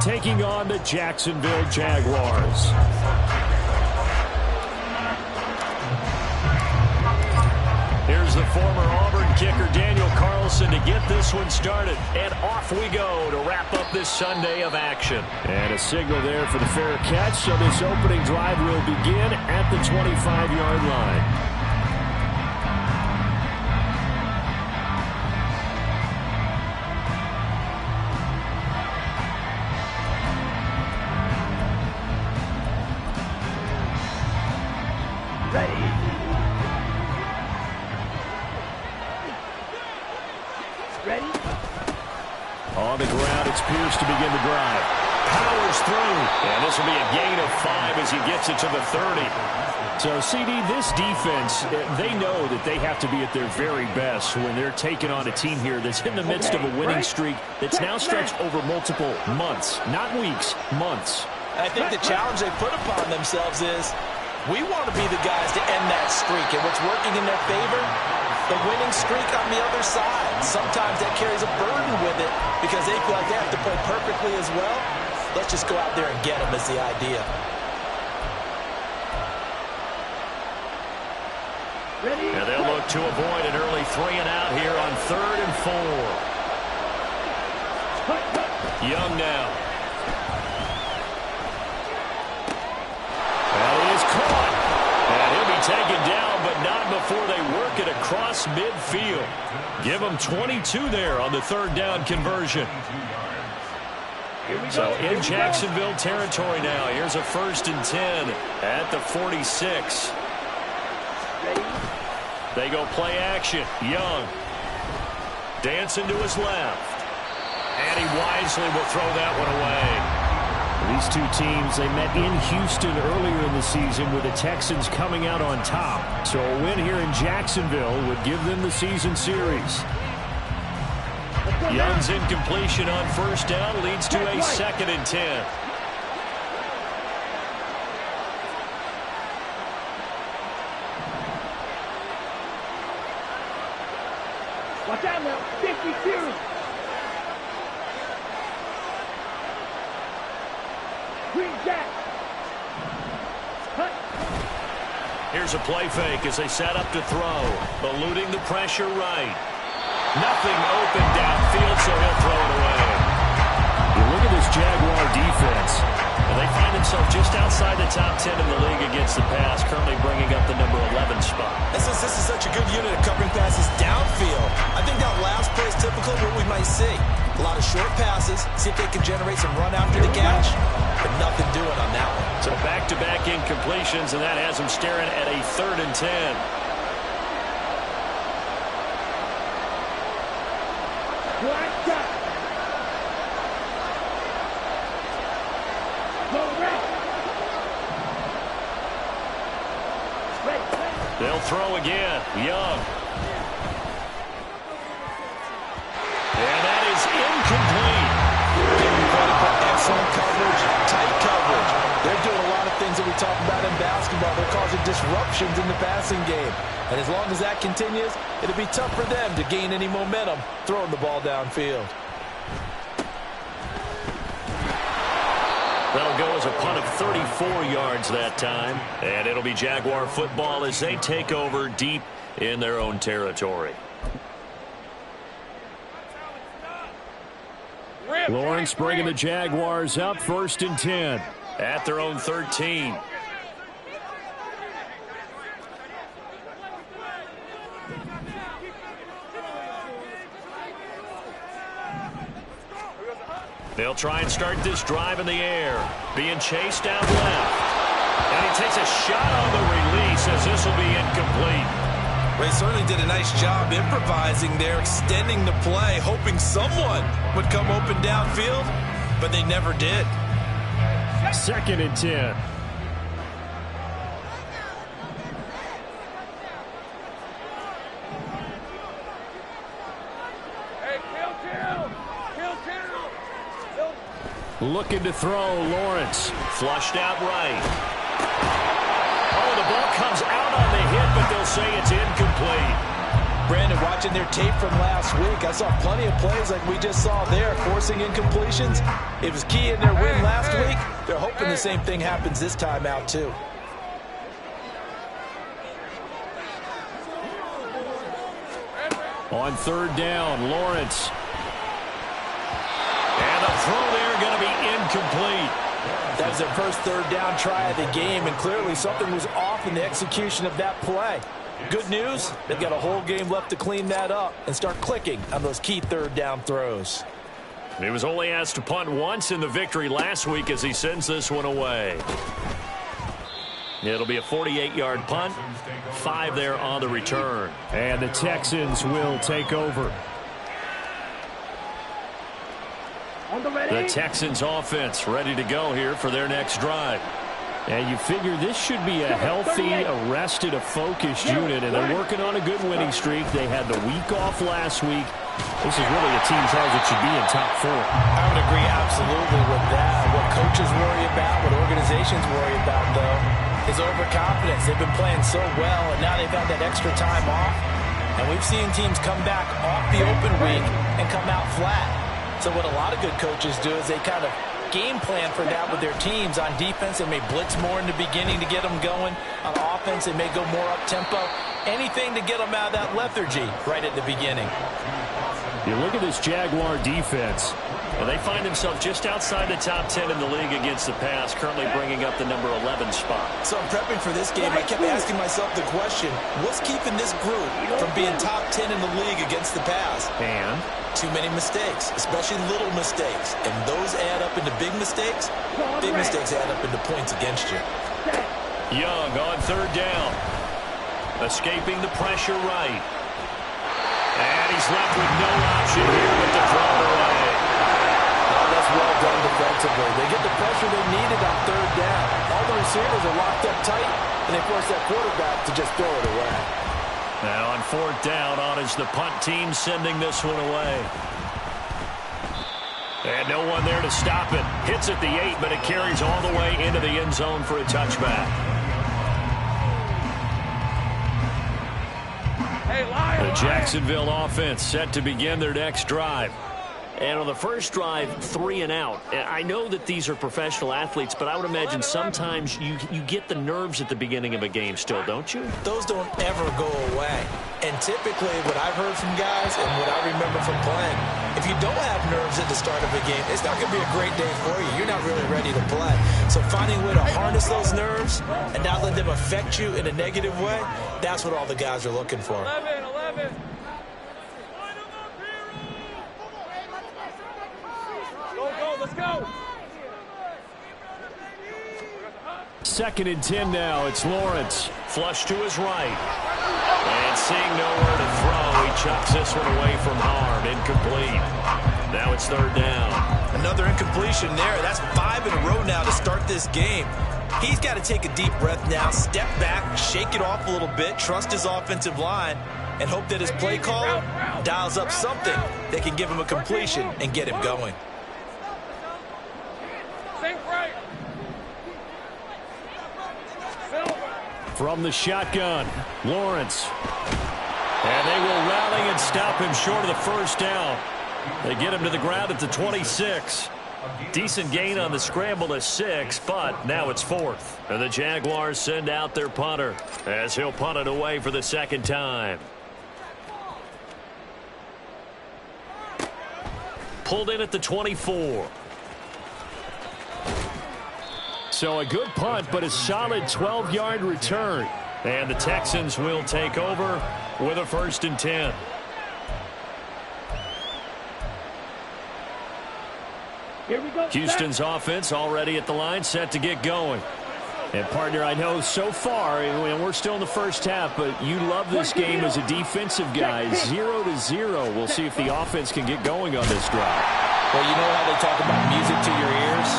taking on the Jacksonville Jaguars. Here's the former Auburn kicker, Daniel Carlson, to get this one started. And off we go to wrap up this Sunday of action. And a signal there for the fair catch, so this opening drive will begin at the 25-yard line. On the ground, it's Pierce to begin the drive. Powers through. And this will be a gain of 5 as he gets it to the 30. So, CD, this defense, they know that they have to be at their very best when they're taking on a team here that's in the midst of a winning streak that's now stretched over multiple months. Not weeks, months. I think the challenge they put upon themselves is we want to be the guys to end that streak. And what's working in their favor? The winning streak on the other side. Sometimes that carries a burden with it because they feel like they have to play perfectly as well. Let's just go out there and get them is the idea. And they'll look to avoid an early 3 and out here on 3rd and 4. Young now. Well, he is caught. And he'll be taken down, but not before they work it across midfield. Give them 22 there on the 3rd down conversion. So in Jacksonville territory now. Here's a 1st and 10 at the 46. They go play action. Young. Dancing to his left. And he wisely will throw that one away. These two teams, they met in Houston earlier in the season with the Texans coming out on top. So a win here in Jacksonville would give them the season series. Young's incompletion on 1st down leads to a 2nd and 10. Watch out now, 52. Green Jack. Cut. Here's a play fake as they set up to throw. Eluding the pressure right. Nothing open downfield, so he'll throw it away. You look at this Jaguar defense, and they find themselves just outside the top 10 in the league against the pass, currently bringing up the number 11 spot. This is such a good unit of covering passes downfield. I think that last play is typical of what we might see. A lot of short passes, see if they can generate some run after the catch, but nothing doing on that one. So back-to-back incompletions, and that has them staring at a 3rd and 10. They'll throw again. Young. And that is incomplete. Giving credit for excellent coverage, tight coverage. They're doing a lot of things that we talk about in basketball. They're causing disruptions in the passing game. And as long as that continues, it'll be tough for them to gain any momentum throwing the ball downfield. That'll go as a punt of 34 yards that time. And it'll be Jaguar football as they take over deep in their own territory. Lawrence bringing the Jaguars up 1st and 10 at their own 13. They'll try and start this drive in the air. Being chased out left. And he takes a shot on the release as this will be incomplete. They certainly did a nice job improvising there, extending the play, hoping someone would come open downfield, but they never did. 2nd and 10. Looking to throw, Lawrence. Flushed out right. Oh, the ball comes out on the hit, but they'll say it's incomplete. Brandon, watching their tape from last week, I saw plenty of plays like we just saw there, forcing incompletions. It was key in their win last week. They're hoping the same thing happens this time out, too. On third down, Lawrence. And the throw there going to be incomplete. That was their first third down try of the game, and clearly something was off in the execution of that play. Good news, they've got a whole game left to clean that up and start clicking on those key third down throws. He was only asked to punt once in the victory last week as he sends this one away. It'll be a 48-yard punt, 5 there on the return. And the Texans will take over. The Texans offense ready to go here for their next drive. And you figure this should be a healthy, arrested, a focused unit, and they're working on a good winning streak. They had the week off last week. This is really a team, Charles, that should be in top 4. I would agree absolutely with that. What coaches worry about, what organizations worry about, though, is overconfidence. They've been playing so well, and now they've had that extra time off. And we've seen teams come back off the open week and come out flat. So what a lot of good coaches do is they kind of game plan for that with their teams. On defense, they may blitz more in the beginning to get them going. On offense, they may go more up-tempo. Anything to get them out of that lethargy right at the beginning. You look at this Jaguar defense, and they find themselves just outside the top 10 in the league against the pass, currently bringing up the number 11 spot. So I'm prepping for this game. I kept asking myself the question, what's keeping this group from being top 10 in the league against the pass? And too many mistakes, especially little mistakes. And those add up into big mistakes. Big mistakes add up into points against you. Young on third down. Escaping the pressure right. And he's left with no option here but to throw it away. Oh, that's well done defensively. They get the pressure they needed on third down. All the receivers are locked up tight, and they force that quarterback to just throw it away. Now on fourth down, on is the punt team sending this one away. And no one there to stop it. Hits at the 8, but it carries all the way into the end zone for a touchback. The Jacksonville offense set to begin their next drive. And on the first drive, 3 and out. I know that these are professional athletes, but I would imagine sometimes you get the nerves at the beginning of a game still, don't you? Those don't ever go away. And typically what I've heard from guys and what I remember from playing, if you don't have nerves at the start of a game, it's not going to be a great day for you. You're not really ready to play. So finding a way to harness those nerves and not let them affect you in a negative way, that's what all the guys are looking for. 11. Let's go. Second and 10 now. It's Lawrence. Flush to his right. And seeing nowhere to throw, he chucks this one away from harm. Incomplete. Now it's third down. Another incompletion there. That's 5 in a row now to start this game. He's got to take a deep breath now, step back, shake it off a little bit, trust his offensive line, and hope that his play caller dials up something that can give him a completion and get him going. From the shotgun, Lawrence. And they will rally and stop him short of the first down. They get him to the ground at the 26. Decent gain on the scramble to 6, but now it's 4th. And the Jaguars send out their punter as he'll punt it away for the second time. Pulled in at the 24. So a good punt, but a solid 12-yard return. And the Texans will take over with a 1st and 10. Here we go. Houston's offense already at the line, set to get going. And, partner, I know so far, and we're still in the first half, but you love this game as a defensive guy. 0-0. We'll see if the offense can get going on this drive. Well, you know how they talk about music to your ears?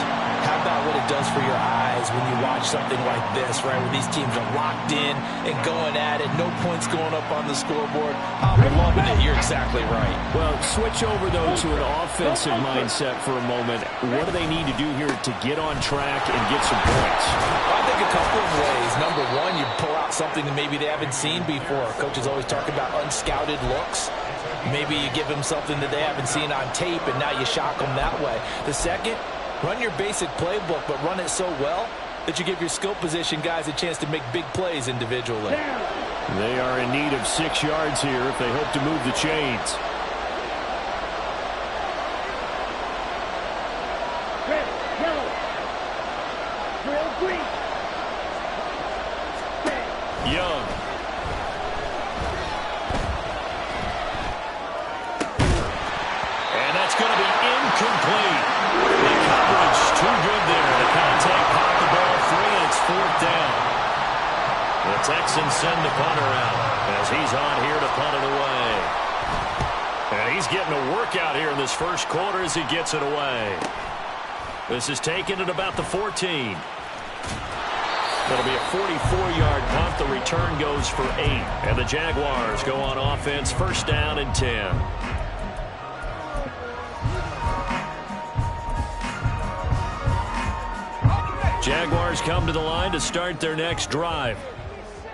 How about what it does for your eyes when you watch something like this, right, where these teams are locked in and going at it, no points going up on the scoreboard. I'm loving it. You're exactly right. Well, switch over, though, to an offensive mindset for a moment. What do they need to do here to get on track and get some points? I think a couple of ways. Number one, you pull out something that maybe they haven't seen before. Coaches always talk about unscouted looks. Maybe you give them something that they haven't seen on tape, and now you shock them that way. The second, run your basic playbook, but run it so well that you give your skill position guys a chance to make big plays individually. They are in need of 6 yards here if they hope to move the chains. Red, yellow, drill, green. Young. And that's going to be incomplete. The coverage too good there. The contact popped the ball free, and it's 4th down. The Texans send the punter out as he's on here to punt it away. And he's getting a workout here in this first quarter as he gets it away. This is taken at about the 14. It'll be a 44-yard punt. The return goes for 8. And the Jaguars go on offense, 1st down and 10. Jaguars come to the line to start their next drive.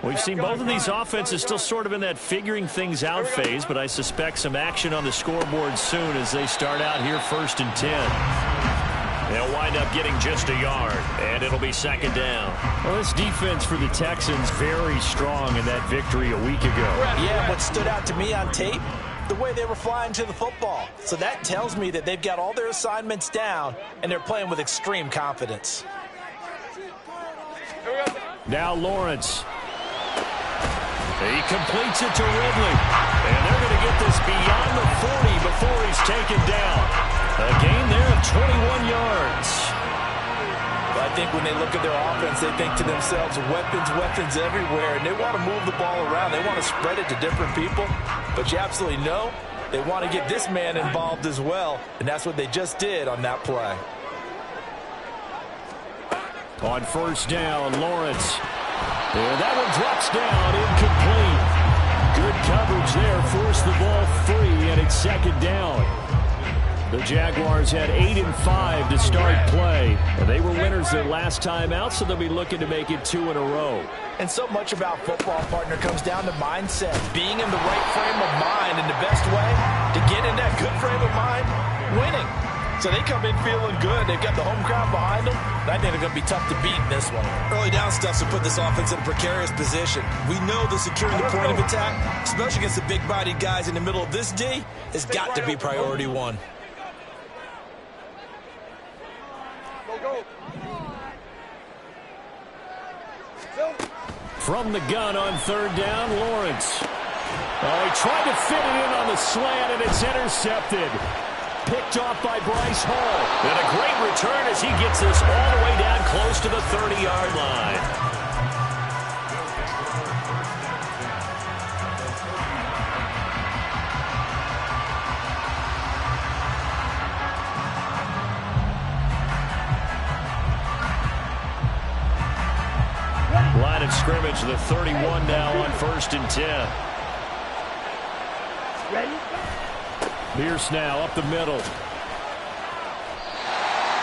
We've seen both of these offenses still sort of in that figuring things out phase, but I suspect some action on the scoreboard soon as they start out here 1st and 10. They'll wind up getting just a yard, and it'll be 2nd down. Well, this defense for the Texans very strong in that victory a week ago. Yeah, what stood out to me on tape, the way they were flying to the football. So that tells me that they've got all their assignments down, and they're playing with extreme confidence. Now Lawrence. He completes it to Ridley. And they're going to get this beyond the 40 before he's taken down. A gain there of 21 yards. But I think when they look at their offense, they think to themselves, weapons everywhere. And they want to move the ball around. They want to spread it to different people. But you absolutely know they want to get this man involved as well. And that's what they just did on that play. On 1st down, Lawrence. And that one drops down, incomplete. Good coverage there, forced the ball free, and it's 2nd down. The Jaguars had 8 and 5 to start play. And they were winners their last time out, so they'll be looking to make it 2 in a row. And so much about football, partner, comes down to mindset. Being in the right frame of mind, and the best way to get in that good frame of mind, winning. So they come in feeling good. They've got the home crowd behind them. And I think they're going to be tough to beat in this one. Early down stuff's to put this offense in a precarious position. We know that securing the point of attack, especially against the big-bodied guys in the middle of this D, has got to be priority 1. From the gun on 3rd down, Lawrence. Oh, he tried to fit it in on the slant, and it's intercepted. Picked off by Bryce Hall. And a great return as he gets this all the way down close to the 30-yard line. Line of scrimmage, the 31 now on 1st and 10. Ready? Pierce now up the middle.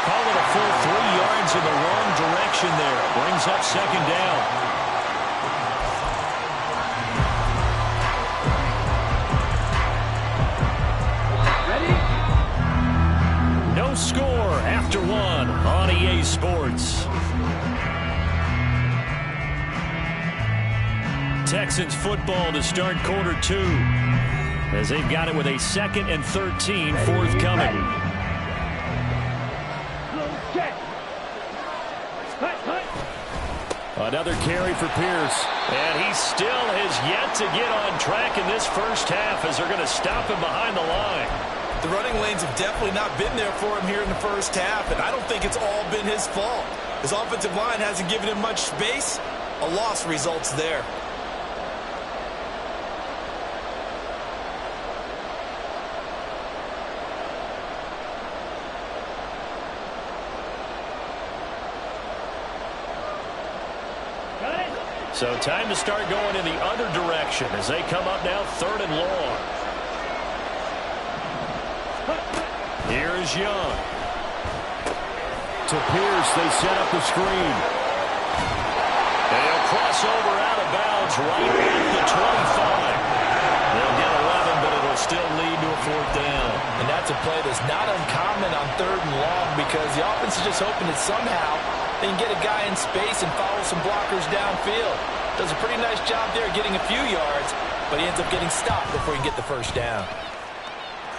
Call it a full 3 yards in the wrong direction there. Brings up 2nd down. Ready? No score after 1 on EA Sports. Texans football to start quarter 2. As they've got it with a 2nd and 13 forthcoming. Another carry for Pierce. And he still has yet to get on track in this first half as they're going to stop him behind the line. The running lanes have definitely not been there for him here in the first half, and I don't think it's all been his fault. His offensive line hasn't given him much space. A loss results there. So time to start going in the other direction as they come up now 3rd and long. Here's Young. To Pierce, they set up the screen. And he'll cross over out of bounds right at the 25. They'll get 11, but it'll still lead to a 4th down. And that's a play that's not uncommon on 3rd and long because the offense is just hoping that somehow they can get a guy in space and follow some blockers downfield. Does a pretty nice job there getting a few yards, but he ends up getting stopped before he can get the 1st down.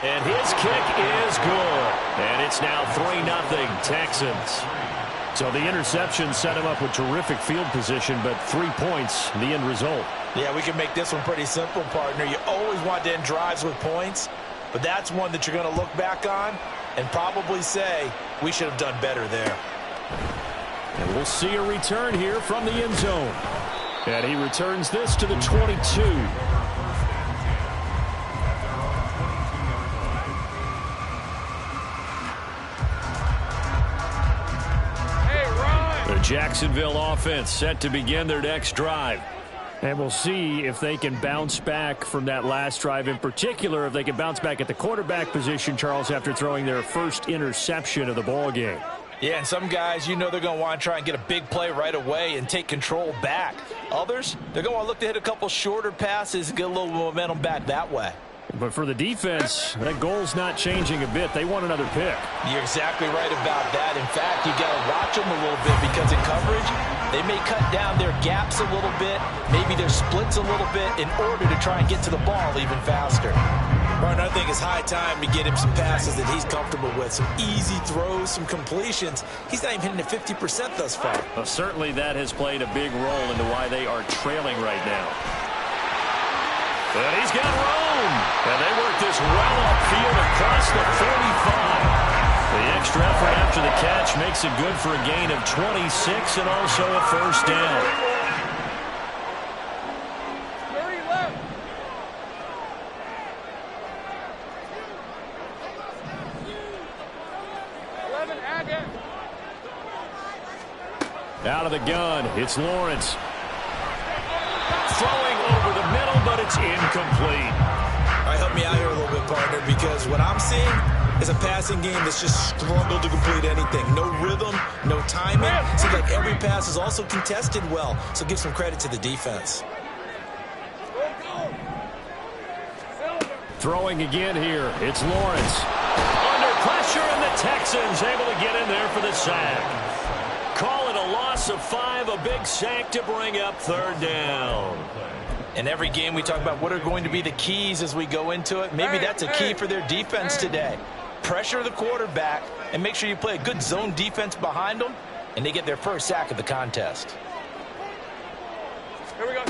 And his kick is good. And it's now 3-0 Texans. So the interception set him up with terrific field position, but 3 points, the end result. Yeah, we can make this one pretty simple, partner. You always want to end drives with points, but that's one that you're going to look back on and probably say, we should have done better there. And we'll see a return here from the end zone. And he returns this to the 22. The Jacksonville offense set to begin their next drive. And we'll see if they can bounce back from that last drive. In particular, if they can bounce back at the quarterback position, Charles, after throwing their first interception of the ball game. Yeah, and some guys, you know they're going to want to try and get a big play right away and take control back. Others, they're going to want to look to hit a couple shorter passes and get a little momentum back that way. But for the defense, that goal's not changing a bit. They want another pick. You're exactly right about that. In fact, you got to watch them a little bit because in coverage, they may cut down their gaps a little bit, maybe their splits a little bit in order to try and get to the ball even faster. Right, I think it's high time to get him some passes that he's comfortable with, some easy throws, some completions. He's not even hitting at 50% thus far. Well, certainly that has played a big role into why they are trailing right now. And he's got room. And they work this well upfield across the 45. The extra effort after the catch makes it good for a gain of 26 and also a 1st down. 30 left. Out of the gun, it's Lawrence. Throwing over the middle, but it's incomplete. All right, help me out here a little bit, partner, because what I'm seeing is a passing game that's just struggled to complete anything. No rhythm, no timing. Seems like every pass is also contested well, so give some credit to the defense. Throwing again here, it's Lawrence. Under pressure, and the Texans able to get in there for the sack. Call it a loss of 5, a big sack to bring up 3rd down. In every game we talk about what are going to be the keys as we go into it. Maybe that's a key for their defense today. Pressure the quarterback and make sure you play a good zone defense behind them, and they get their first sack of the contest. Here we go.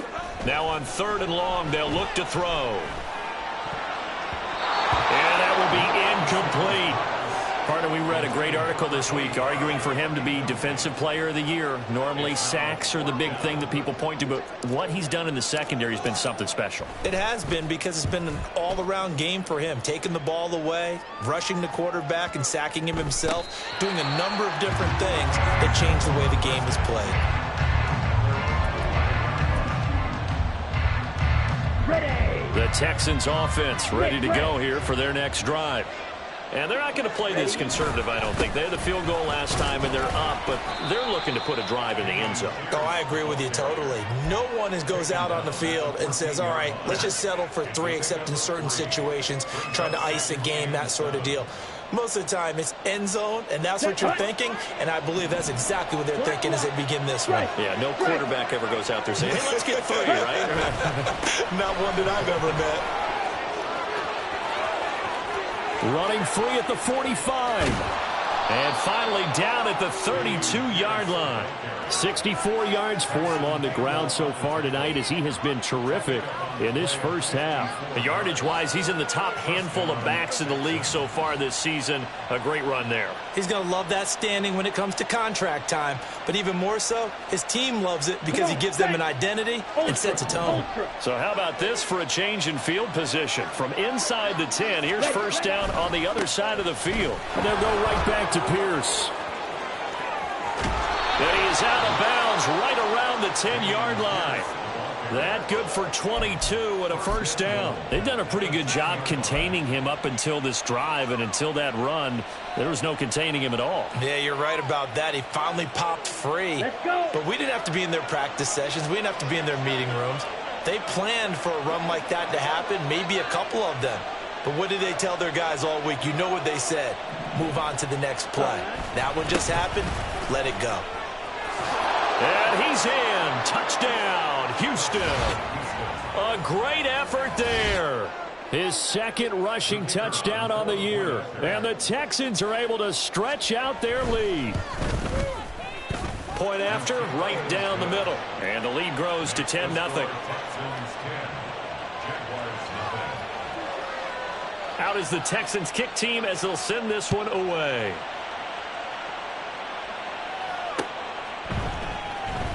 Now on 3rd and long, they'll look to throw. And that will be incomplete. Partner, we read a great article this week arguing for him to be Defensive Player of the Year. Normally, sacks are the big thing that people point to, but what he's done in the secondary has been something special. It has been because it's been an all-around game for him, taking the ball away, rushing the quarterback and sacking him himself, doing a number of different things that change the way the game is played. Ready. The Texans offense ready to go here for their next drive. And they're not going to play this conservative, I don't think. They had the field goal last time, and they're up, but they're looking to put a drive in the end zone. Oh, I agree with you totally. No one goes out on the field and says, all right, let's just settle for 3, except in certain situations, trying to ice a game, that sort of deal. Most of the time, it's end zone, and that's what you're thinking, and I believe that's exactly what they're thinking as they begin this one. Yeah, no quarterback ever goes out there saying, hey, let's get 30, right? Not one that I've ever met. Running free at the 45. And finally down at the 32-yard line. 64 yards for him on the ground so far tonight as he has been terrific in this first half. Yardage-wise, he's in the top handful of backs in the league so far this season. A great run there. He's going to love that standing when it comes to contract time. But even more so, his team loves it because he gives them an identity and sets a tone. So how about this for a change in field position? From inside the 10, here's first down on the other side of the field. And they'll go right back to Pierce. And he is out of bounds is right around the 10-yard line. That good for 22 and a first down. They've done a pretty good job containing him up until this drive, and until that run, there was no containing him at all. Yeah, you're right about that. He finally popped free. Let's go. But we didn't have to be in their practice sessions. We didn't have to be in their meeting rooms. They planned for a run like that to happen, maybe a couple of them. But what did they tell their guys all week? You know what they said. Move on to the next play. That one just happened. Let it go. And he's in. Touchdown, Houston. A great effort there. His second rushing touchdown on the year. And the Texans are able to stretch out their lead. Point after, right down the middle. And the lead grows to 10-0. Out is the Texans kick team as they'll send this one away.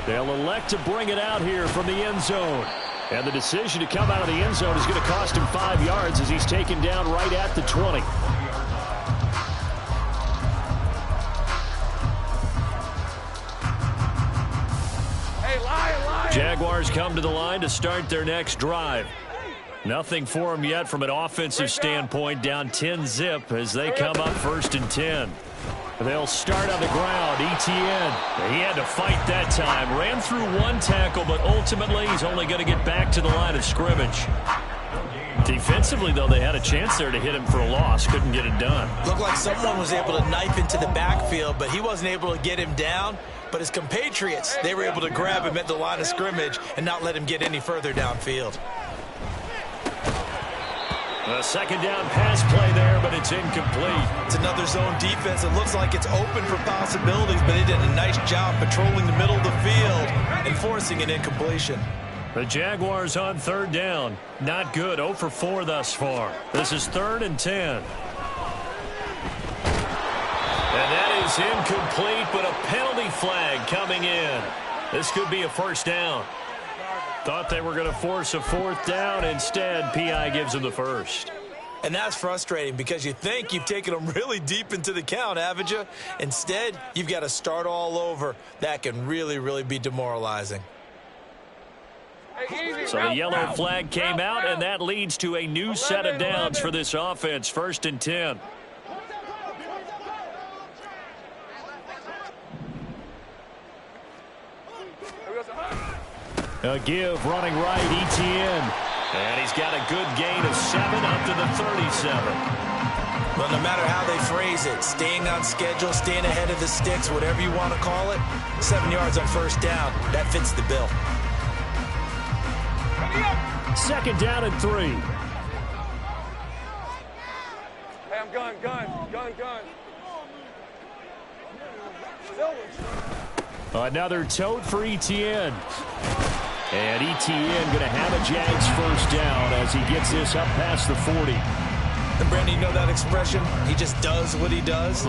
They'll elect to bring it out here from the end zone. And the decision to come out of the end zone is going to cost him 5 yards as he's taken down right at the 20. Hey, lion. Jaguars come to the line to start their next drive. Nothing for them yet from an offensive standpoint, down 10-zip as they come up 1st and 10. They'll start on the ground. Etienne, he had to fight that time. Ran through one tackle, but ultimately he's only going to get back to the line of scrimmage. Defensively, though, they had a chance there to hit him for a loss. Couldn't get it done. Looked like someone was able to knife into the backfield, but he wasn't able to get him down. But his compatriots, they were able to grab him at the line of scrimmage and not let him get any further downfield. A second down pass play there, but it's incomplete. It's another zone defense. It looks like it's open for possibilities, but they did a nice job patrolling the middle of the field and forcing an incompletion. The Jaguars on 3rd down. Not good. 0 for 4 thus far. This is 3rd and 10. And that is incomplete, but a penalty flag coming in. This could be a first down. Thought they were going to force a 4th down. Instead, P.I. gives them the first. And that's frustrating because you think you've taken them really deep into the count, haven't you? Instead, you've got to start all over. That can really, really be demoralizing. So the yellow flag came out, and that leads to a new set of downs for this offense. 1st and 10. A give running right, Etienne. And he's got a good gain of 7 up to the 37. Well, no matter how they phrase it, staying on schedule, staying ahead of the sticks, whatever you want to call it, 7 yards on 1st down, that fits the bill. 2nd down and 3. Hey, I'm gun. Another tote for Etienne. And Etienne going to have a Jags 1st down as he gets this up past the 40. And Brandon, you know that expression? He just does what he does.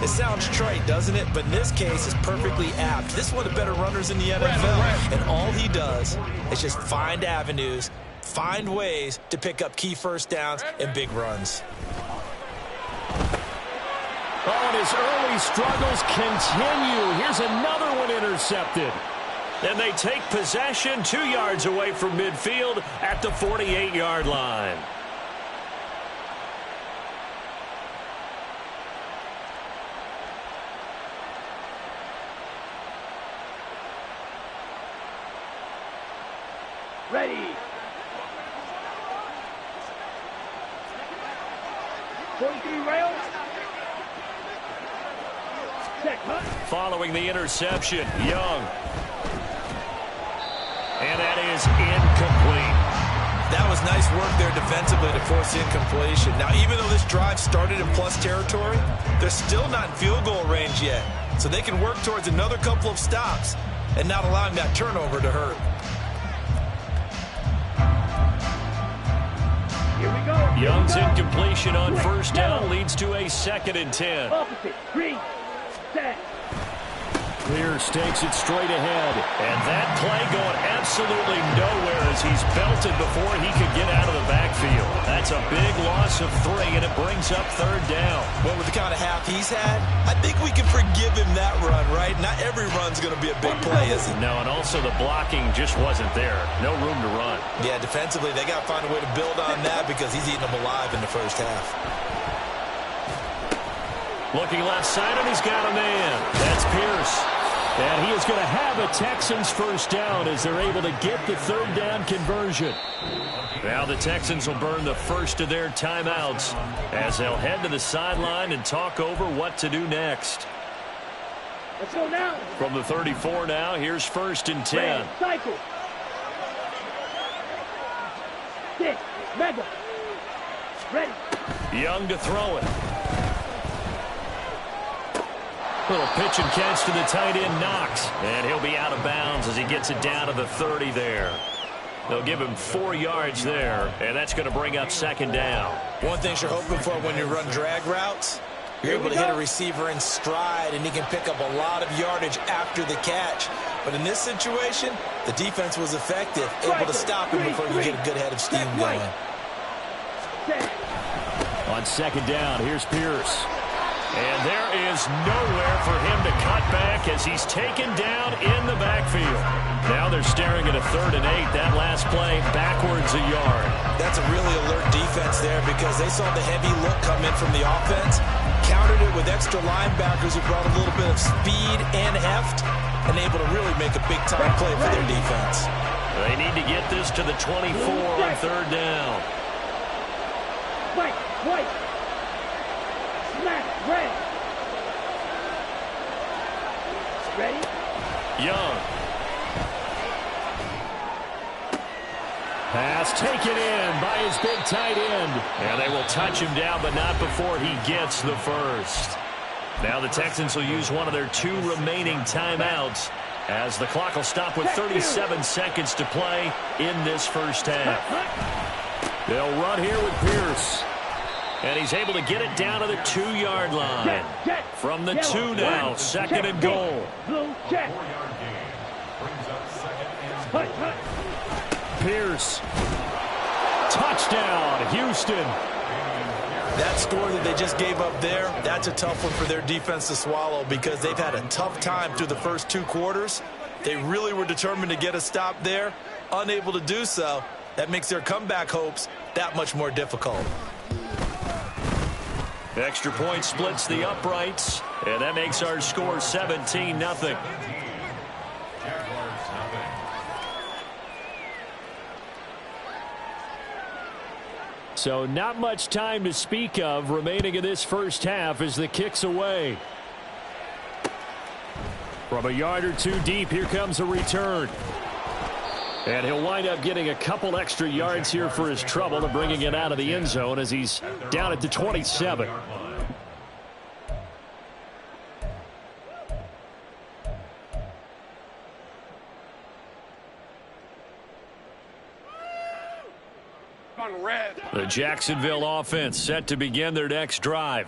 It sounds trite, doesn't it? But in this case, it's perfectly apt. This is one of the better runners in the NFL. And all he does is just find avenues, find ways to pick up key 1st downs and big runs. Oh, and his early struggles continue. Here's another one intercepted. And they take possession 2 yards away from midfield at the 48-yard line. Ready. 43 rails. Check, huh? Following the interception, Young. And that is incomplete. That was nice work there defensively to force the incompletion. Now, even though this drive started in plus territory, they're still not in field goal range yet. So they can work towards another couple of stops and not allowing that turnover to hurt. Here we go. Young's incompletion on 1st down leads to a 2nd and 10. Opposite. 3, set. Pierce takes it straight ahead. And that play going absolutely nowhere as he's belted before he could get out of the backfield. That's a big loss of 3, and it brings up 3rd down. Well, with the kind of half he's had, I think we can forgive him that run, right? Not every run's going to be a big play, is it? No, and also the blocking just wasn't there. No room to run. Yeah, defensively, they got to find a way to build on that because he's eating them alive in the first half. Looking left side, and he's got a man. That's Pierce. And he is going to have a Texans first down as they're able to get the 3rd down conversion. Now the Texans will burn the first of their timeouts as they'll head to the sideline and talk over what to do next. Let's go now. From the 34 now, here's 1st and 10. Red, cycle. Stick. Mega. Ready. Young to throw it. Little pitch and catch to the tight end, Knox. And he'll be out of bounds as he gets it down to the 30 there. They'll give him 4 yards there, and that's going to bring up 2nd down. One thing you're hoping for when you run drag routes, you're able to hit a receiver in stride, and he can pick up a lot of yardage after the catch. But in this situation, the defense was effective, able to stop him before you get a good head of steam going. On 2nd down, here's Pierce. And there is nowhere for him to cut back as he's taken down in the backfield. Now they're staring at a 3rd and 8. That last play backwards a yard. That's a really alert defense there because they saw the heavy look come in from the offense, countered it with extra linebackers who brought a little bit of speed and heft, and able to really make a big-time play for their defense. They need to get this to the 24 on 3rd down. White. Smack. Red. Ready? Young. Pass taken in by his big tight end. And they will touch him down, but not before he gets the first. Now the Texans will use one of their 2 remaining timeouts as the clock will stop with 37 seconds to play in this first half. They'll run here with Pierce. And he's able to get it down to the 2-yard line. From the 2 now, 2nd and goal. Pierce. Touchdown, Houston. That score that they just gave up there, that's a tough one for their defense to swallow because they've had a tough time through the first 2 quarters. They really were determined to get a stop there, unable to do so. That makes their comeback hopes that much more difficult. Extra point splits the uprights, and that makes our score 17-0. So not much time to speak of remaining in this first half as the kick's away. From a yard or 2 deep, here comes a return. And he'll wind up getting a couple extra yards here for his trouble and bringing it out of the end zone as he's down at the 27. The Jacksonville offense set to begin their next drive.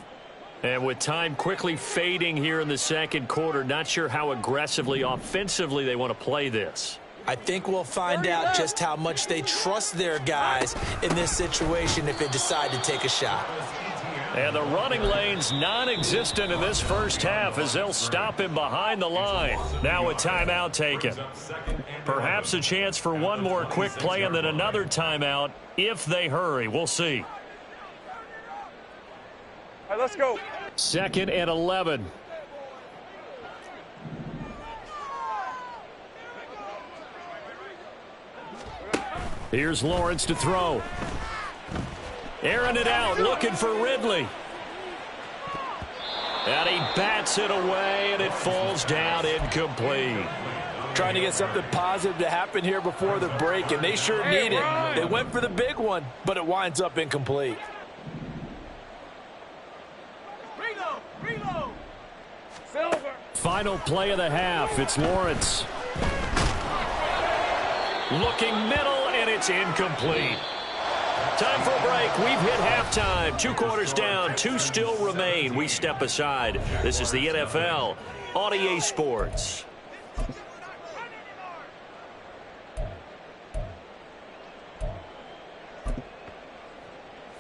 And with time quickly fading here in the 2nd quarter, not sure how aggressively offensively they want to play this. I think we'll find out just how much they trust their guys in this situation if they decide to take a shot. And the running lane's non-existent in this first half as they'll stop him behind the line. Now a timeout taken. Perhaps a chance for one more quick play and then another timeout if they hurry. We'll see. All right, let's go. 2nd and 11. Here's Lawrence to throw. Airing it out, looking for Ridley. And he bats it away, and it falls down incomplete. Trying to get something positive to happen here before the break, and they sure need it. They went for the big one, but it winds up incomplete. Reload. Silver. Final play of the half. It's Lawrence. Looking middle, and it's incomplete. Time for a break. We've hit halftime. 2 quarters down. 2 still remain. We step aside. This is the NFL on EA Sports.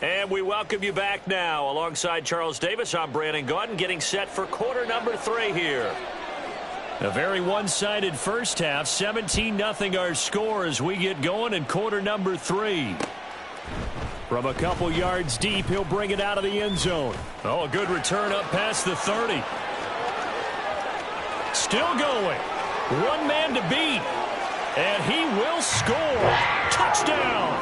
And we welcome you back now. Alongside Charles Davis, I'm Brandon Gaudin, getting set for quarter number 3 here. A very one-sided first half. 17-0 our score as we get going in quarter number 3. From a couple yards deep, he'll bring it out of the end zone. Oh, a good return up past the 30. Still going. One man to beat. And he will score. Touchdown.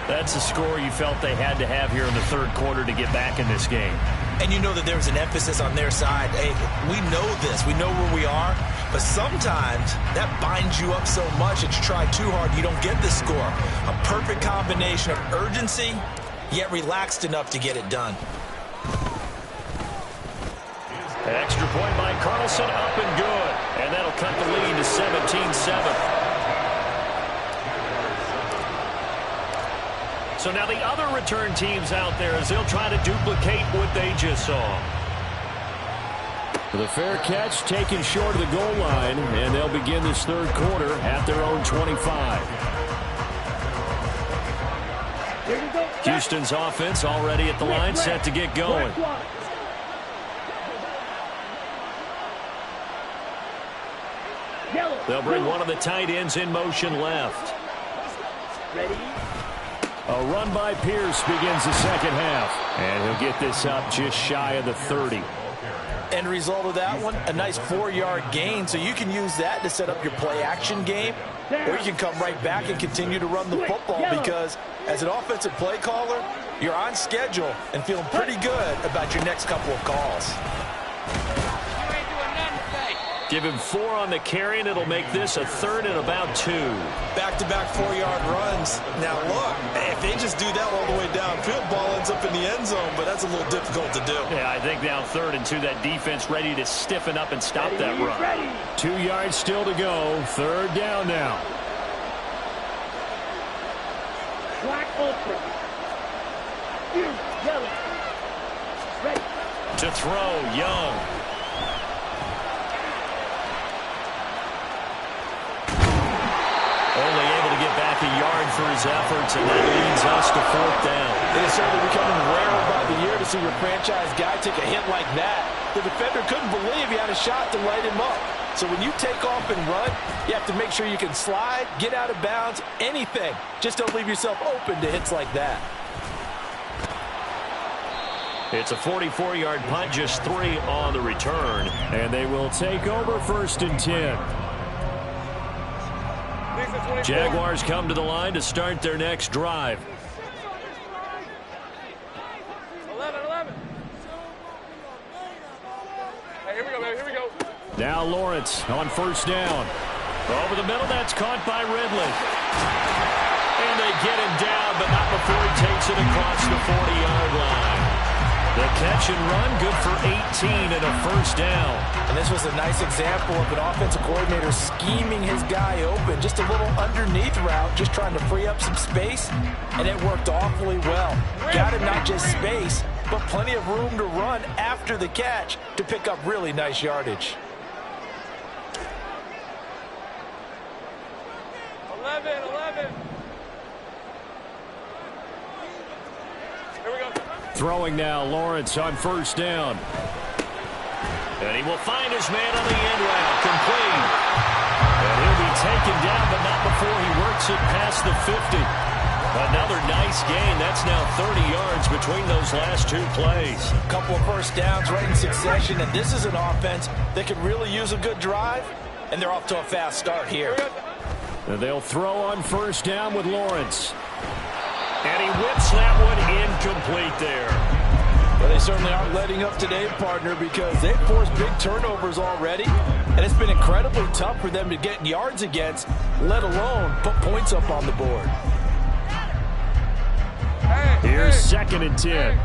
That's a score you felt they had to have here in the third quarter to get back in this game. And you know that there's an emphasis on their side. Hey, we know this. We know where we are. But sometimes that binds you up so much that you try too hard, you don't get the score. A perfect combination of urgency, yet relaxed enough to get it done. An extra point by Carlson, up and good. And that'll cut the lead to 17-7. So now the other return teams out there as they'll try to duplicate what they just saw. The fair catch taken short of the goal line, and they'll begin this third quarter at their own 25. Houston's offense already at the line, set to get going. They'll bring one of the tight ends in motion left. Ready? A run by Pierce begins the second half. And he'll get this up just shy of the 30. End result of that one, a nice 4-yard gain. So you can use that to set up your play-action game. Or you can come right back and continue to run the football because as an offensive play caller, you're on schedule and feeling pretty good about your next couple of calls. Give him 4 on the carry, and it'll make this a 3rd and about 2. Back-to-back 4-yard runs. Now, look, if they just do that all the way downfield, ball ends up in the end zone, but that's a little difficult to do. Yeah, I think now 3rd and 2, that defense ready to stiffen up and stop that run. 2 yards still to go. 3rd down now. Black open. Yellow. Ready. To throw, Young. Only able to get back a yard for his efforts, and that leads us to 4th down. It is certainly becoming rarer by the year to see your franchise guy take a hit like that. The defender couldn't believe he had a shot to light him up. So when you take off and run, you have to make sure you can slide, get out of bounds, anything. Just don't leave yourself open to hits like that. It's a 44-yard punt, just 3 on the return, and they will take over 1st and 10. Jaguars come to the line to start their next drive. 11. Hey, here we go, baby. Here we go. Now Lawrence on 1st down. Over the middle, that's caught by Ridley. And they get him down, but not before he takes it across the 40-yard line. The catch and run, good for 18 and a 1st down. And this was a nice example of an offensive coordinator scheming his guy open. Just a little underneath route, just trying to free up some space, and it worked awfully well. Got him not just space, but plenty of room to run after the catch to pick up really nice yardage. 11. Here we go. Throwing now, Lawrence on 1st down. And he will find his man on the end route, complete. And he'll be taken down, but not before he works it past the 50. Another nice gain. That's now 30 yards between those last 2 plays. A couple of 1st downs right in succession, and this is an offense that could really use a good drive, and they're off to a fast start here. And they'll throw on 1st down with Lawrence. And he whips that one incomplete there. Well, they certainly aren't letting up today, partner, because they've forced big turnovers already, and it's been incredibly tough for them to get yards against, let alone put points up on the board. Here's 2nd and 10.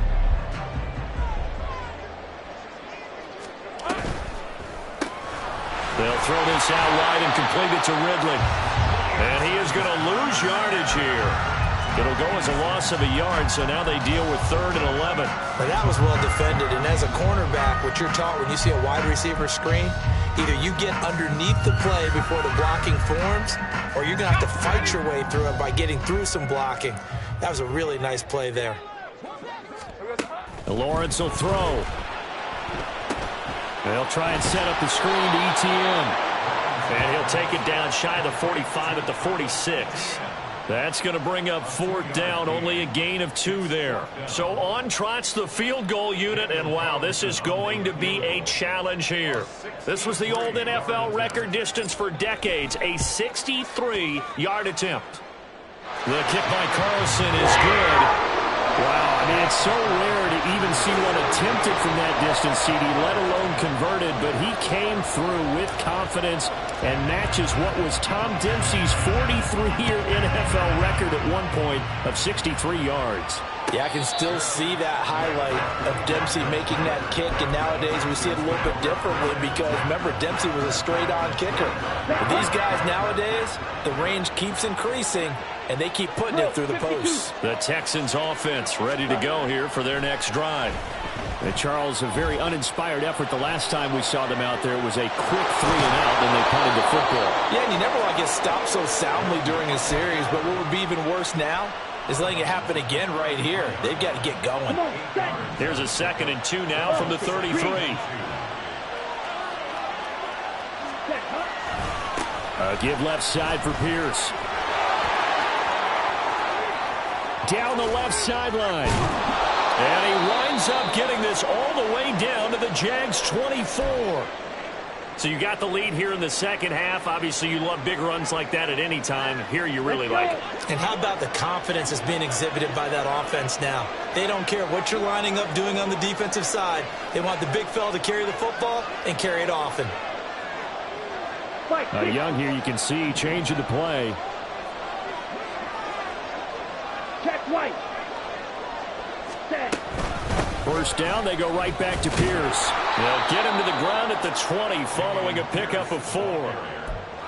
They'll throw this out wide and complete it to Ridley. And he is going to lose yardage here. It'll go as a loss of a yard, so now they deal with 3rd and 11. Well, that was well defended, and as a cornerback, what you're taught when you see a wide receiver screen, either you get underneath the play before the blocking forms, or you're going to have to fight your way through it by getting through some blocking. That was a really nice play there. And Lawrence will throw. They'll try and set up the screen to ETN. And he'll take it down shy of the 45 at the 46. That's going to bring up 4th down, only a gain of 2 there. So on trots the field goal unit, and wow, this is going to be a challenge here. This was the old NFL record distance for decades, a 63-yard attempt. The kick by Carlson is good. Wow, I mean, it's so rare to even see one attempted from that distance, CD, let alone converted, but he came through with confidence and matches what was Tom Dempsey's 43-year NFL record at one point of 63 yards. Yeah, I can still see that highlight of Dempsey making that kick, and nowadays we see it a little bit differently because, remember, Dempsey was a straight-on kicker. But these guys nowadays, the range keeps increasing, and they keep putting it through the posts. The Texans offense ready to go here for their next drive. And Charles, a very uninspired effort the last time we saw them out there. It was a quick 3 and out, and they punted the football. Yeah, and you never want to get stopped so soundly during a series, but what would be even worse now is letting it happen again right here. They've got to get going. Here's a 2nd and 2 now from the 33. Give left side for Pierce. Down the left sideline. And he winds up getting this all the way down to the Jags 24. So you got the lead here in the second half. Obviously, you love big runs like that at any time. Here you really like it. And how about the confidence that's being exhibited by that offense now? They don't care what you're lining up doing on the defensive side. They want the big fella to carry the football and carry it often. Young here, you can see changing the play. Check White. Set. First down, they go right back to Pierce. They'll get him to the ground at the 20 following a pickup of 4.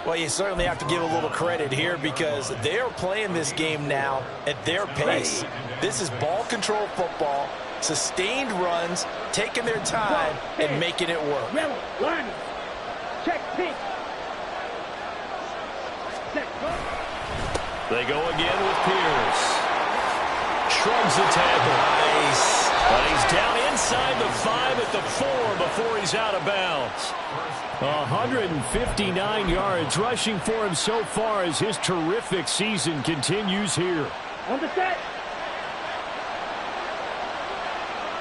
Well, you certainly have to give a little credit here because they're playing this game now at their pace. This is ball control football, sustained runs, taking their time and making it work. Line. Check pink. They go again with Pierce. Shrugs the tackle. Nice. But he's down inside the 5 at the 4 before he's out of bounds. 159 yards rushing for him so far as his terrific season continues here. On the set.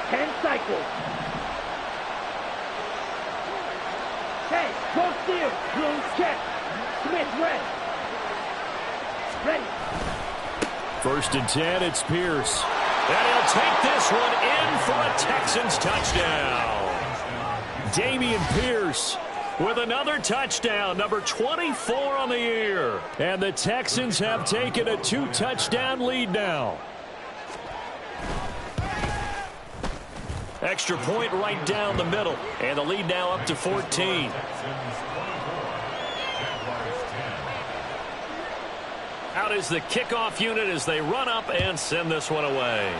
10 cycles. Hey, go steal. Blue check. Smith red. Ready. 1st and 10, it's Pierce. And he'll take this one in for a Texans touchdown. Dameon Pierce with another touchdown, number 24 on the year. And the Texans have taken a 2-touchdown lead now. Extra point right down the middle. And the lead now up to 14. Out is the kickoff unit as they run up and send this one away.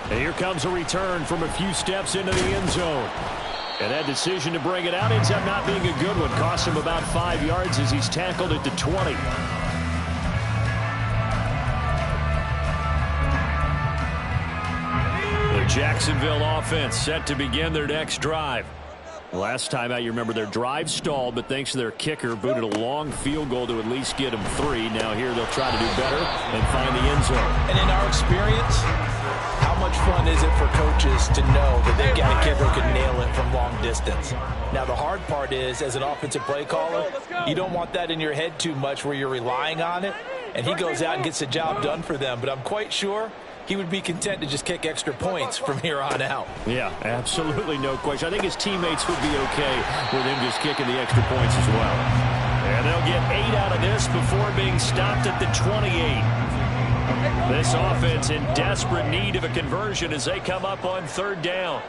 And here comes a return from a few steps into the end zone. And that decision to bring it out ends up not being a good one. Costs him about 5 yards as he's tackled at the 20. The Jacksonville offense set to begin their next drive. Last time out, you remember their drive stalled, but thanks to their kicker, booted a long field goal to at least get them 3. Now here they'll try to do better and find the end zone. And in our experience, how much fun is it for coaches to know that they've got a kid who can nail it from long distance? Now, the hard part is, as an offensive play caller, you don't want that in your head too much where you're relying on it, and he goes out and gets the job done for them. But I'm quite sure he would be content to just kick extra points from here on out. Yeah, absolutely no question. I think his teammates would be okay with him just kicking the extra points as well. And they'll get 8 out of this before being stopped at the 28. This offense in desperate need of a conversion as they come up on 3rd down.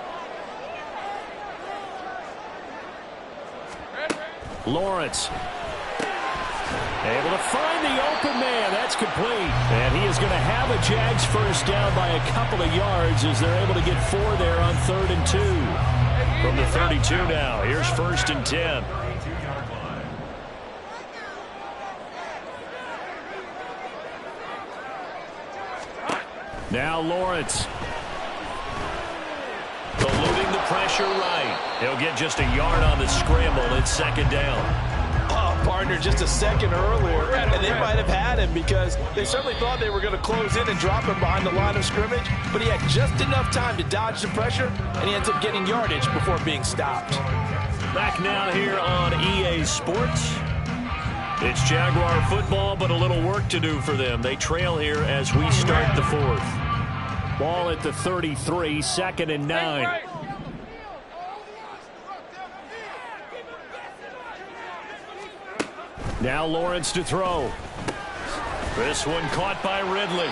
Lawrence. Able to find the open man. That's complete. And he is going to have a Jags first down by a couple of yards as they're able to get 4 there on 3rd and 2. From the 32 now, here's 1st and 10. Now Lawrence. Eluding the pressure right. He'll get just a yard on the scramble. It's 2nd down. Partner just a second earlier, and they might have had him because they certainly thought they were going to close in and drop him behind the line of scrimmage, but he had just enough time to dodge the pressure, and he ends up getting yardage before being stopped. Back now here on EA Sports. It's Jaguar football, but a little work to do for them. They trail here as we start the 4th. Ball at the 33, 2nd and 9. Now Lawrence to throw. This one caught by Ridley.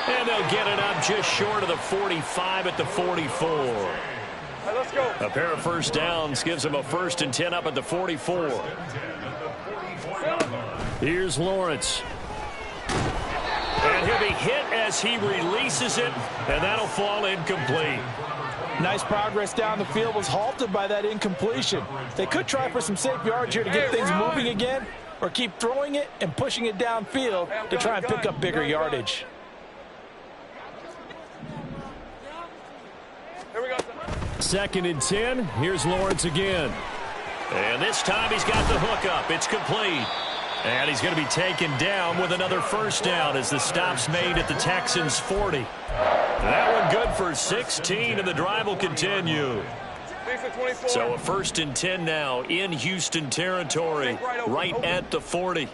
And they'll get it up just short of the 45 at the 44. Let's go. A pair of first downs gives them a 1st and 10 up at the 44. Here's Lawrence. And he'll be hit as he releases it, and that'll fall incomplete. Nice progress down the field, was halted by that incompletion. They could try for some safe yards here to get things moving again, or keep throwing it and pushing it downfield to try and pick up bigger yardage. Here we go. 2nd and 10. Here's Lawrence again. And this time he's got the hook up. It's complete. And he's going to be taken down with another first down as the stop's made at the Texans' 40. That one good for 16, and the drive will continue. So a 1st and 10 now in Houston territory, right at the 40.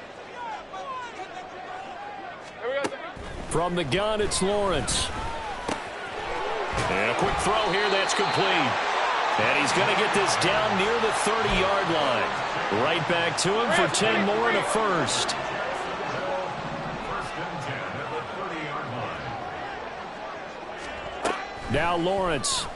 From the gun, it's Lawrence. And a quick throw here, that's complete. And he's going to get this down near the 30-yard line. Right back to him for 10 more and a first. Now Lawrence.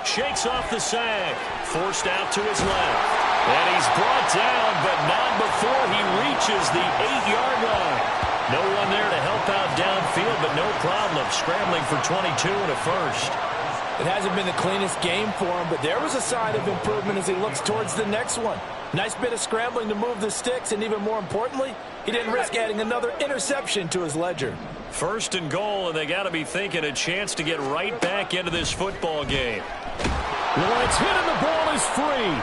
Shakes off the sack. Forced out to his left. And he's brought down, but not before he reaches the 8-yard line. No one there to help out downfield, but no problem. Scrambling for 22 and a first. It hasn't been the cleanest game for him, but there was a sign of improvement as he looks towards the next one. Nice bit of scrambling to move the sticks, and even more importantly, he didn't risk adding another interception to his ledger. 1st and goal, and they got to be thinking a chance to get right back into this football game. Lawrence hit and the ball is free.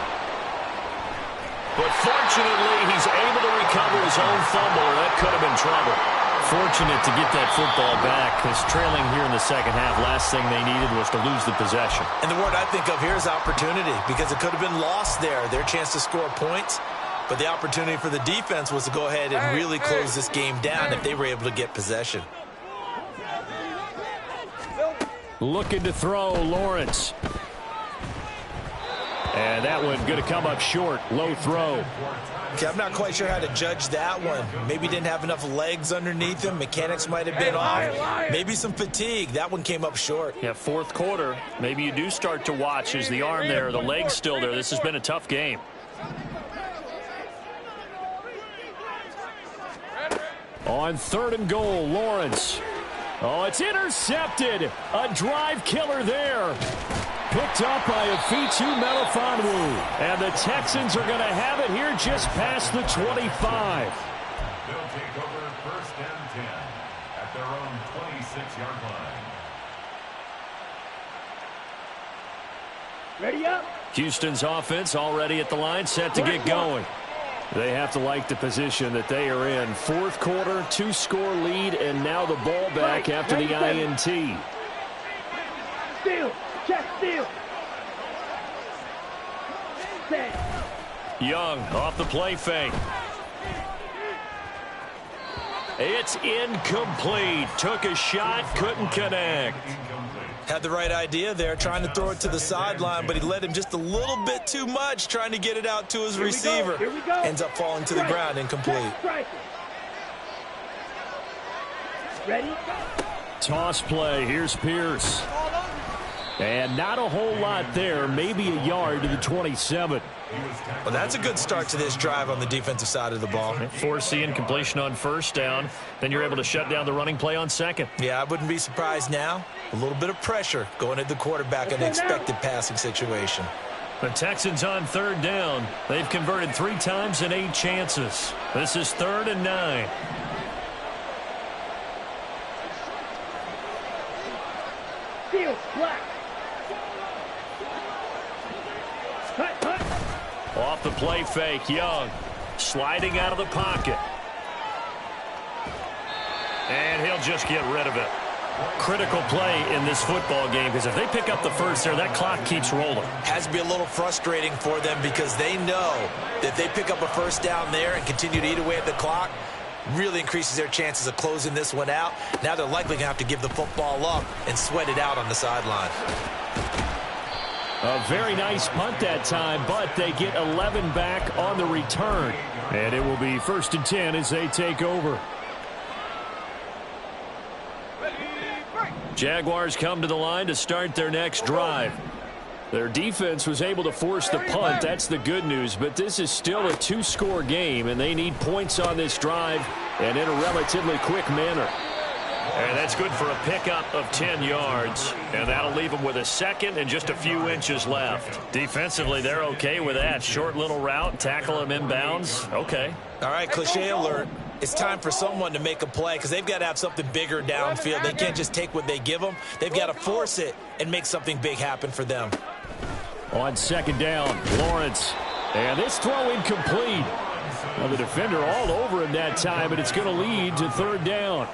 But fortunately, he's able to recover his own fumble, or that could have been trouble. Fortunate to get that football back, because trailing here in the second half, last thing they needed was to lose the possession. And the word I think of here is opportunity, because it could have been lost there, their chance to score points. But the opportunity for the defense was to go ahead and really close this game down if they were able to get possession. Looking to throw, Lawrence. And that one going to come up short. Low throw. Okay, I'm not quite sure how to judge that one. Maybe didn't have enough legs underneath him. Mechanics might have been off. Maybe some fatigue. That one came up short. Yeah, 4th quarter. Maybe you do start to watch as the arm there, the leg's still there. This has been a tough game. On 3rd and goal, Lawrence. Oh, it's intercepted. A drive killer there. Picked up by Afitu Melifonwu. And the Texans are going to have it here just past the 25. They'll take over 1st and 10 at their own 26-yard line. Ready up. Houston's offense already at the line, set to get going. They have to like the position that they are in. 4th quarter, 2-score lead, and now the ball back after the INT. Steal. Check steal. Set. Young off the play fake. It's incomplete. Took a shot, couldn't connect. Had the right idea there, trying to throw it to the sideline, but he led him just a little bit too much, trying to get it out to his receiver. Here we go. Ends up falling to the ground, incomplete. Ready? Toss play. Here's Pierce. And not a whole lot there, maybe a yard to the 27. Well, that's a good start to this drive on the defensive side of the ball. Forcing incompletion on first down. Then you're able to shut down the running play on second. Yeah, I wouldn't be surprised now. A little bit of pressure going at the quarterback in an expected passing situation. The Texans on third down. They've converted 3 times in 8 chances. This is 3rd and 9. Steal, black. Off the play fake, Young. Sliding out of the pocket. And he'll just get rid of it. Critical play in this football game because if they pick up the first there, that clock keeps rolling. Has to be a little frustrating for them because they know that if they pick up a first down there and continue to eat away at the clock, really increases their chances of closing this one out. Now they're likely going to have to give the football up and sweat it out on the sideline. A very nice punt that time, but they get 11 back on the return. And it will be 1st and 10 as they take over. Jaguars come to the line to start their next drive. Their defense was able to force the punt. That's the good news. But this is still a 2-score game, and they need points on this drive and in a relatively quick manner. And that's good for a pickup of 10 yards. And that'll leave them with a second and just a few inches left. Defensively, they're okay with that. Short little route, tackle him inbounds. Okay. All right, cliche alert. It's time for someone to make a play because they've got to have something bigger downfield. They can't just take what they give them. They've got to force it and make something big happen for them. On second down, Lawrence. And this throw incomplete. Well, the defender all over him that time, and it's going to lead to 3rd down.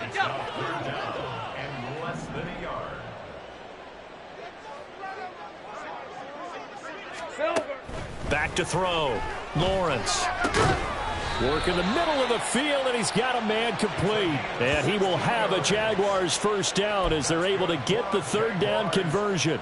It's now 3rd down and less than a yard. Back to throw. Lawrence. Work in the middle of the field, and he's got a man complete. And he will have a Jaguars first down as they're able to get the 3rd down conversion.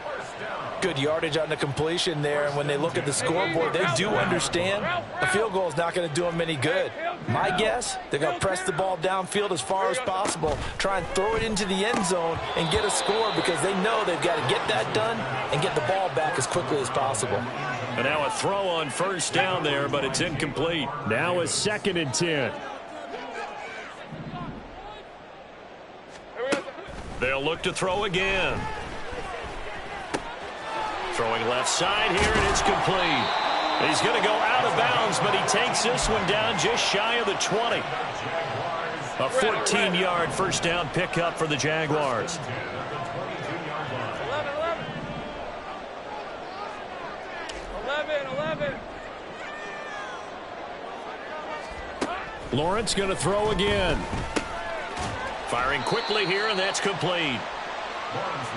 Good yardage on the completion there, and when they look at the scoreboard, they do understand a field goal is not going to do them any good. My guess, they're going to press the ball downfield as far as possible, try and throw it into the end zone and get a score because they know they've got to get that done and get the ball back as quickly as possible. And now a throw on first down there, but it's incomplete. Now a 2nd and 10. They'll look to throw again. Throwing left side here, and it's complete. He's going to go out of bounds, but he takes this one down just shy of the 20. A 14-yard first down pickup for the Jaguars. Lawrence going to throw again. Firing quickly here, and that's complete.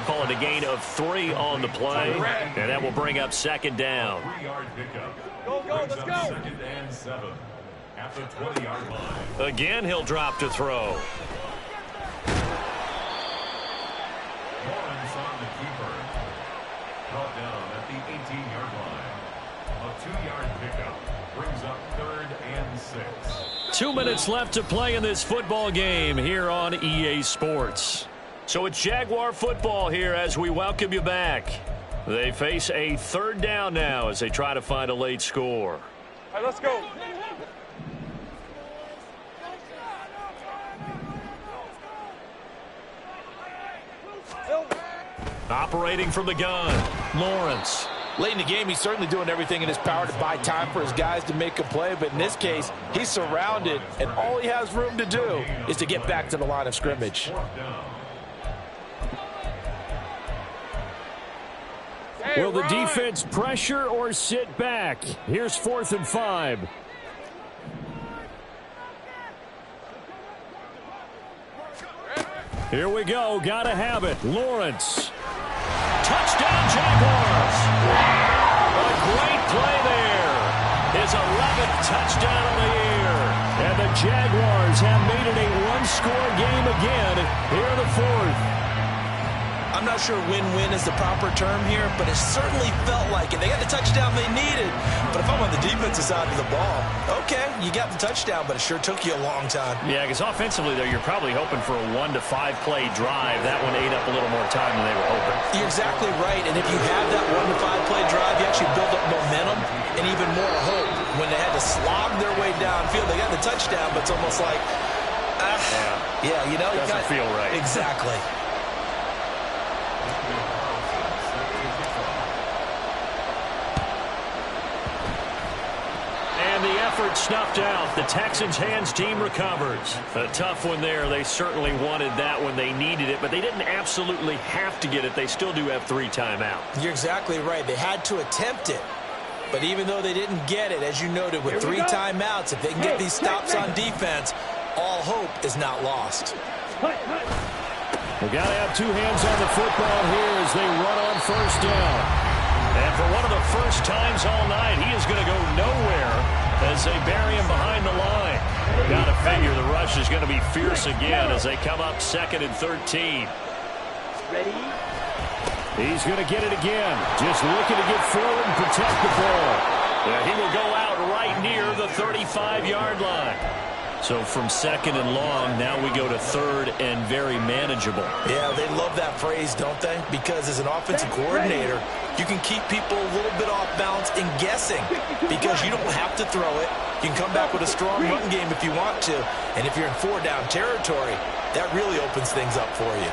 Call it a gain of 3 on the play, and that will bring up 2nd down. 3-yard pickup. Go, let's go. 2nd and 7 at the 20-yard line. Again, he'll drop to throw. Lawrence on the keeper. Brought down at the 18-yard line. A 2-yard pickup brings up 3rd and 6. 2 minutes left to play in this football game here on EA Sports. So it's Jaguar football here as we welcome you back. They face a 3rd down now as they try to find a late score. All right, let's go. Operating from the gun, Lawrence. Late in the game, he's certainly doing everything in his power to buy time for his guys to make a play, but in this case, he's surrounded, and all he has room to do is to get back to the line of scrimmage. Will the defense pressure or sit back? Here's 4th and 5. Here we go. Got to have it. Lawrence. Touchdown, Jaguars. A great play there. His 11th touchdown of the year. And the Jaguars have made it a 1-score game again here in the 4th. I'm I'm not sure win-win is the proper term here, but it certainly felt like it. They got the touchdown they needed, but if I'm on the defensive side of the ball, okay, you got the touchdown, but it sure took you a long time. Yeah, because offensively, though, you're probably hoping for a 1 to 5 play drive. That one ate up a little more time than they were hoping. You're exactly right, and if you have that 1 to 5 play drive, you actually build up momentum and even more hope. When they had to slog their way downfield, they got the touchdown, but it's almost like, yeah, you know, doesn't feel right. Exactly. And the effort snuffed out. The Texans' hands team recovers. A tough one there. They certainly wanted that when they needed it, but they didn't absolutely have to get it. They still do have 3 timeouts. You're exactly right. They had to attempt it. But even though they didn't get it, as you noted, with 3 timeouts, if they can get these stops on defense, all hope is not lost. They got to have 2 hands on the football here as they run on first down. And for one of the first times all night, he is going to go nowhere as they bury him behind the line. Got to figure the rush is going to be fierce again as they come up 2nd and 13. Ready? He's going to get it again. Just looking to get forward and protect the ball. Yeah, he will go out right near the 35-yard line. So from 2nd and long, now we go to 3rd and very manageable. Yeah, they love that phrase, don't they? Because as an offensive coordinator, you can keep people a little bit off balance and guessing because you don't have to throw it. You can come back with a strong run game if you want to. And if you're in 4-down territory, that really opens things up for you.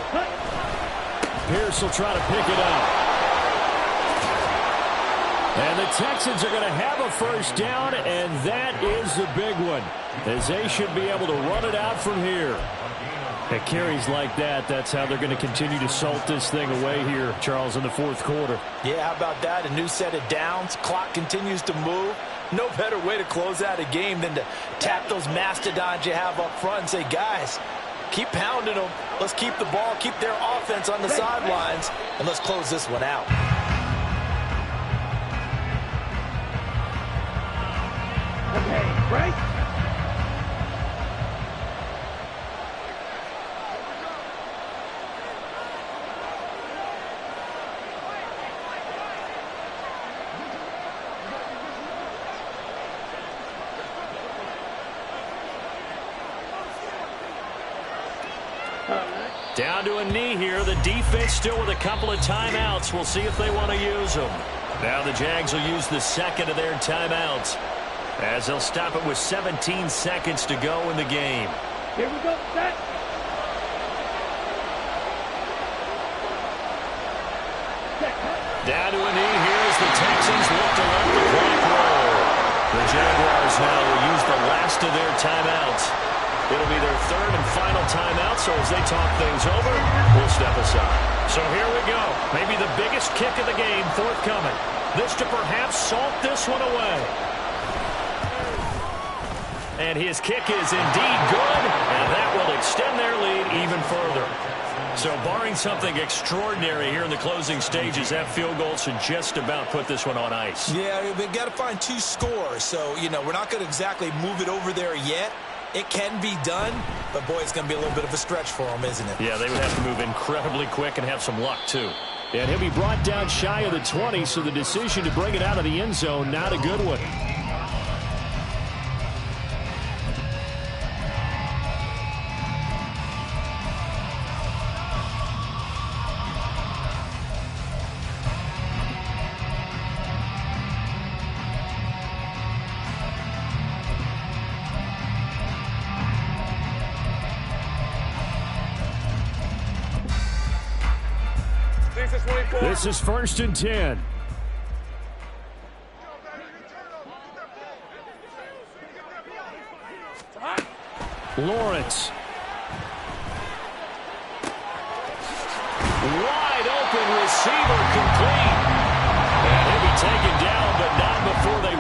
Pierce will try to pick it up. And the Texans are going to have a first down, and that is the big one, as they should be able to run it out from here. At carries like that, that's how they're going to continue to salt this thing away here, Charles, in the 4th quarter. Yeah, how about that? A new set of downs. Clock continues to move. No better way to close out a game than to tap those mastodons you have up front and say, guys, keep pounding them. Let's keep the ball, keep their offense on the sidelines, and let's close this one out. Okay, right? Down to a knee here. The defense still with a couple of timeouts. We'll see if they want to use them. Now the Jags will use the 2nd of their timeouts, as they'll stop it with 17 seconds to go in the game. Here we go, set. Down to a knee here as the Texans look to let the clock roll. The Jaguars now will use the last of their timeouts. It'll be their 3rd and final timeout, so as they talk things over, we'll step aside. So here we go. Maybe the biggest kick of the game forthcoming. This to perhaps salt this one away. And his kick is indeed good, and that will extend their lead even further. So barring something extraordinary here in the closing stages, that field goal should just about put this one on ice. Yeah, they've got to find 2 scores, so, you know, we're not going to exactly move it over there yet. It can be done, but, boy, it's going to be a little bit of a stretch for them, isn't it? Yeah, they would have to move incredibly quick and have some luck, too. And he'll be brought down shy of the 20, so the decision to bring it out of the end zone, not a good one. This is 1st and 10. Lawrence. Wide